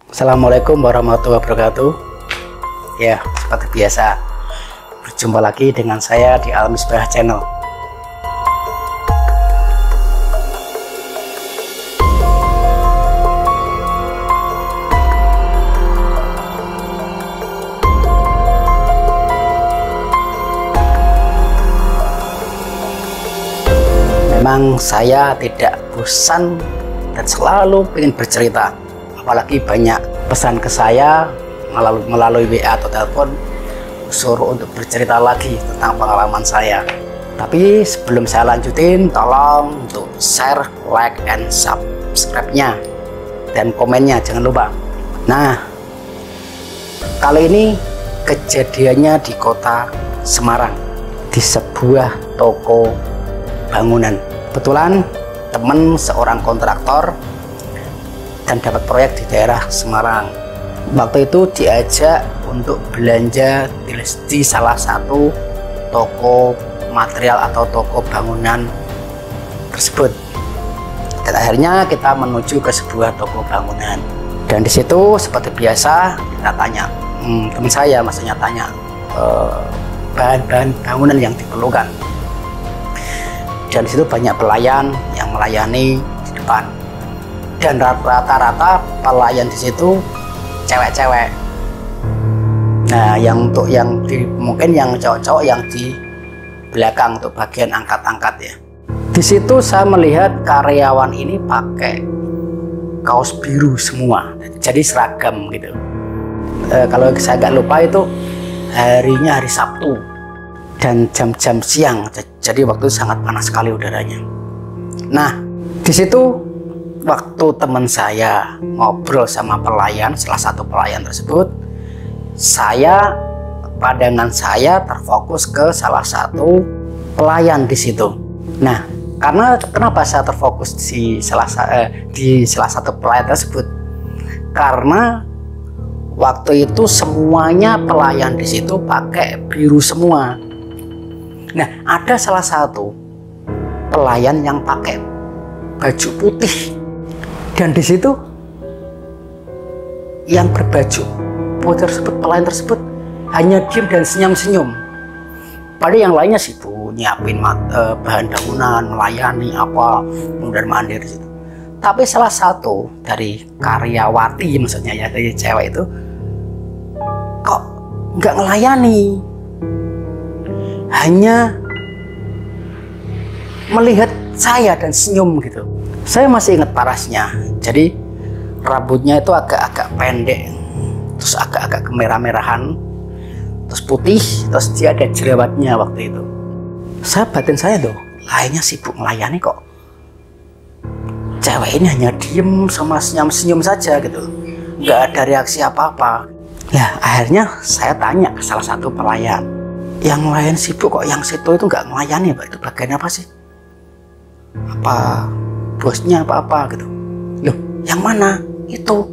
Assalamualaikum warahmatullahi wabarakatuh. Ya, seperti biasa, berjumpa lagi dengan saya di Al Misbah Channel. Memang saya tidak bosan dan selalu ingin bercerita, apalagi banyak pesan ke saya melalui WA atau telepon suruh untuk bercerita lagi tentang pengalaman saya. Tapi sebelum saya lanjutin, tolong untuk share, like, and subscribe-nya dan komennya jangan lupa. Nah, kali ini kejadiannya di kota Semarang, di sebuah toko bangunan. Kebetulan teman seorang kontraktor dan dapat proyek di daerah Semarang. Waktu itu diajak untuk belanja di salah satu toko material atau toko bangunan tersebut. Dan akhirnya kita menuju ke sebuah toko bangunan. Dan di situ seperti biasa kita tanya, teman saya maksudnya tanya bahan-bahan bangunan yang diperlukan. Dan di situ banyak pelayan yang melayani di depan. Dan rata-rata pelayan di situ cewek-cewek. Nah, mungkin yang cowok-cowok yang di belakang untuk bagian angkat-angkat ya. Di situ saya melihat karyawan ini pakai kaos biru semua, jadi seragam gitu. Kalau saya nggak lupa itu harinya hari Sabtu dan jam-jam siang, jadi waktu sangat panas sekali udaranya. Nah, di situ waktu teman saya ngobrol sama pelayan, salah satu pelayan tersebut, pandangan saya terfokus ke salah satu pelayan di situ. Nah, karena kenapa saya terfokus di salah satu pelayan tersebut? Karena waktu itu semuanya pelayan di situ pakai biru semua. Nah, ada salah satu pelayan yang pakai baju putih. Dan di situ yang berbaju putih tersebut, pelayan tersebut hanya diam dan senyum-senyum. Padahal yang lainnya sibuk nyiapin bahan bangunan, melayani apa, mondar-mandir di situ. Tapi salah satu dari karyawati, maksudnya ya dari cewek itu, kok nggak ngelayani, hanya melihat saya dan senyum gitu. Saya masih ingat parasnya. Jadi rambutnya itu agak-agak pendek, terus agak-agak kemerah-merahan, terus putih, terus dia ada jerawatnya waktu itu. Batin saya tuh, lainnya sibuk melayani kok cewek ini hanya diem sama senyum-senyum saja gitu, nggak ada reaksi apa-apa. Ya akhirnya saya tanya ke salah satu pelayan, yang lain sibuk kok yang situ itu nggak melayani Pak, itu bagian apa sih? Apa bosnya apa-apa gitu? Loh, yang mana? Itu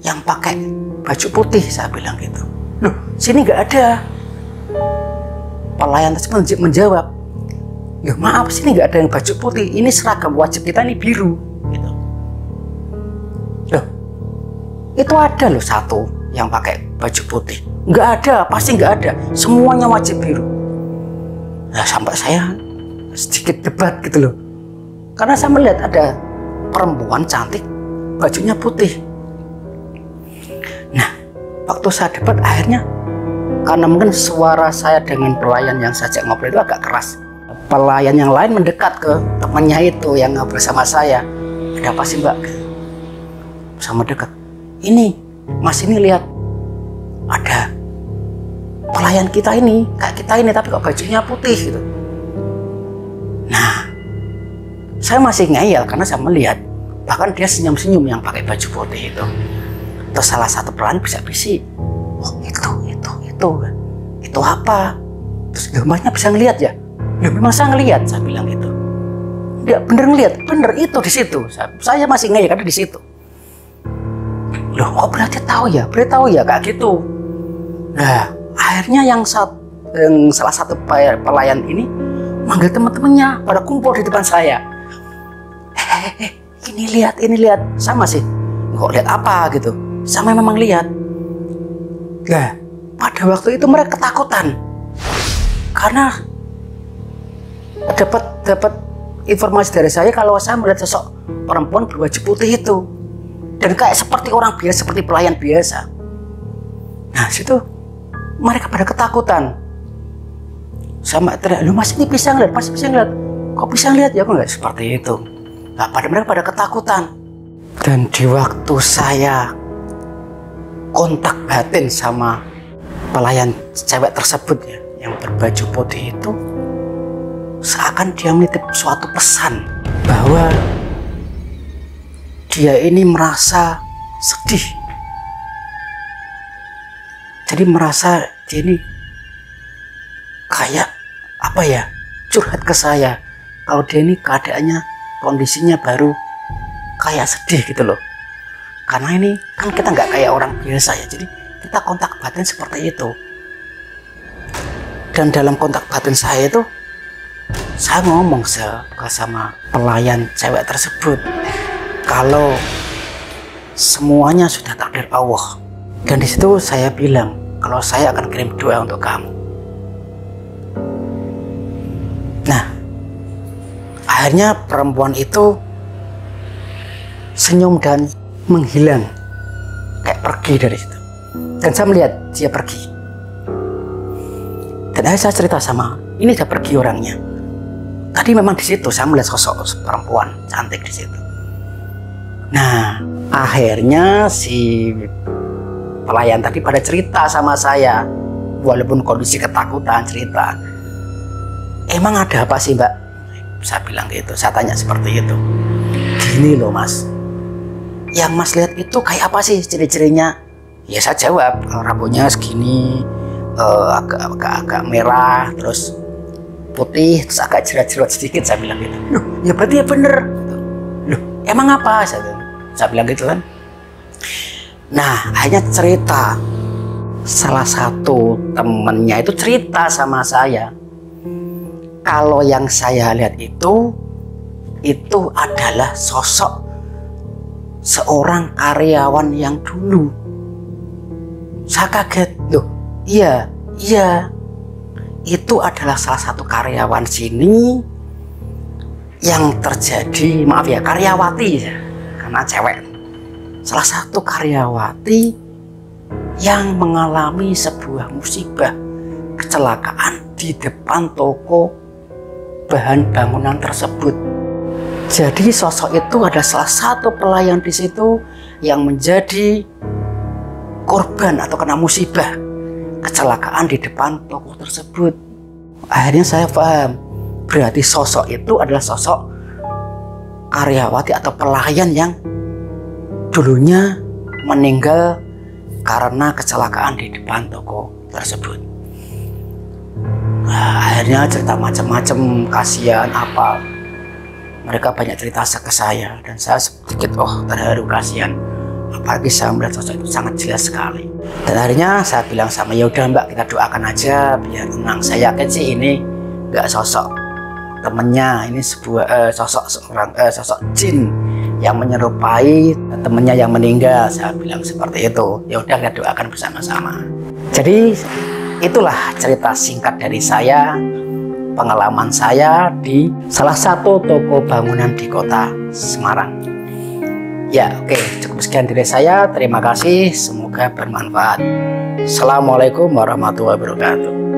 yang pakai baju putih, saya bilang gitu. Loh, sini nggak ada. Pelayan tersebut menjawab, loh maaf, sini nggak ada yang baju putih, ini seragam wajib kita, ini biru gitu. Loh, itu ada loh satu yang pakai baju putih. Nggak ada, pasti nggak ada, semuanya wajib biru. Nah, sampai saya sedikit debat gitu loh, karena saya melihat ada perempuan cantik bajunya putih. Nah, waktu saya debat akhirnya, karena mungkin suara saya dengan pelayan yang saya ajak ngobrol itu agak keras, pelayan yang lain mendekat ke temannya itu yang ngobrol sama saya. Ada apa sih Mbak? Sama dekat, ini Mas, ini lihat ada pelayan kita ini, kayak kita ini, tapi kok bajunya putih gitu. Nah, saya masih ngeyel karena saya melihat bahkan dia senyum-senyum yang pakai baju putih itu. Terus salah satu pelayan bisa-bisi, oh itu apa? Terus Masnya bisa ngelihat ya? Ya memang saya ngelihat, saya bilang gitu. Dia bener ngelihat, bener itu di situ. Saya masih ngeyel karena di situ. Loh, kok berarti tahu ya? Berarti tahu ya kayak gitu. Nah, akhirnya yang salah satu pelayan ini manggil teman-temannya pada kumpul di depan saya. Ini lihat, sama sih. Kok lihat apa gitu? Saya memang lihat. Nah, pada waktu itu mereka ketakutan karena dapat informasi dari saya kalau saya melihat sosok perempuan berbaju putih itu dan kayak seperti orang biasa, seperti pelayan biasa. Nah, situ mereka pada ketakutan. Sama teriak, lu Mas ini bisa ngeliat, Mas bisa ngeliat. Kok bisa ngeliat? Ya kok nggak seperti itu. Nah, mereka pada ketakutan. Dan di waktu saya kontak batin sama pelayan cewek tersebut ya, yang berbaju putih itu, seakan dia menitip suatu pesan bahwa dia ini merasa sedih. Jadi merasa dia ini kayak apa ya, curhat ke saya kalau dia ini keadaannya, kondisinya baru kayak sedih gitu loh. Karena ini kan kita nggak kayak orang biasa ya, jadi kita kontak batin seperti itu. Dan dalam kontak batin saya itu, saya ngomong sama pelayan cewek tersebut kalau semuanya sudah takdir Allah. Dan di situ saya bilang kalau saya akan kirim doa untuk kamu. Nah, akhirnya perempuan itu senyum dan menghilang, kayak pergi dari situ. Dan saya melihat dia pergi. Dan akhirnya saya cerita sama, ini udah pergi orangnya. Tadi memang di situ saya melihat sosok perempuan cantik di situ. Nah, akhirnya si pelayan tadi pada cerita sama saya, walaupun kondisi ketakutan, cerita, emang ada apa sih Mbak? Saya bilang gitu, saya tanya seperti itu. Gini loh Mas, yang Mas lihat itu kayak apa sih ciri-cirinya? Ya saya jawab, rambutnya segini, agak merah, terus putih, terus agak jerat-jerat sedikit. Saya bilang gitu. Loh, ya berarti ya bener. Loh, emang apa? Saya bilang gitu kan. Nah, akhirnya cerita, salah satu temennya itu cerita sama saya kalau yang saya lihat itu adalah sosok seorang karyawan yang dulu. Saya kaget, loh iya, itu adalah salah satu karyawan sini yang terjadi, maaf ya, karyawati ya, karena cewek. Salah satu karyawati yang mengalami sebuah musibah, kecelakaan di depan toko bahan bangunan tersebut. Jadi sosok itu ada salah satu pelayan di situ yang menjadi korban atau kena musibah kecelakaan di depan toko tersebut. Akhirnya saya paham, berarti sosok itu adalah sosok karyawati atau pelayan yang dulunya meninggal karena kecelakaan di depan toko tersebut. Nah, akhirnya cerita macam-macam, kasihan apa. Mereka banyak cerita ke saya dan saya sedikit terharu, kasihan. Apalagi saya melihat sosok itu sangat jelas sekali. Dan akhirnya saya bilang sama, ya udah Mbak, kita doakan aja biar tenang. Saya yakin sih ini nggak sosok temennya, ini sebuah sosok jin yang menyerupai temennya yang meninggal. Saya bilang seperti itu. Ya udah, kita doakan bersama-sama. Jadi itulah cerita singkat dari saya, pengalaman saya di salah satu toko bangunan di kota Semarang. Ya, oke, cukup sekian dari saya. Terima kasih, semoga bermanfaat. Assalamualaikum warahmatullahi wabarakatuh.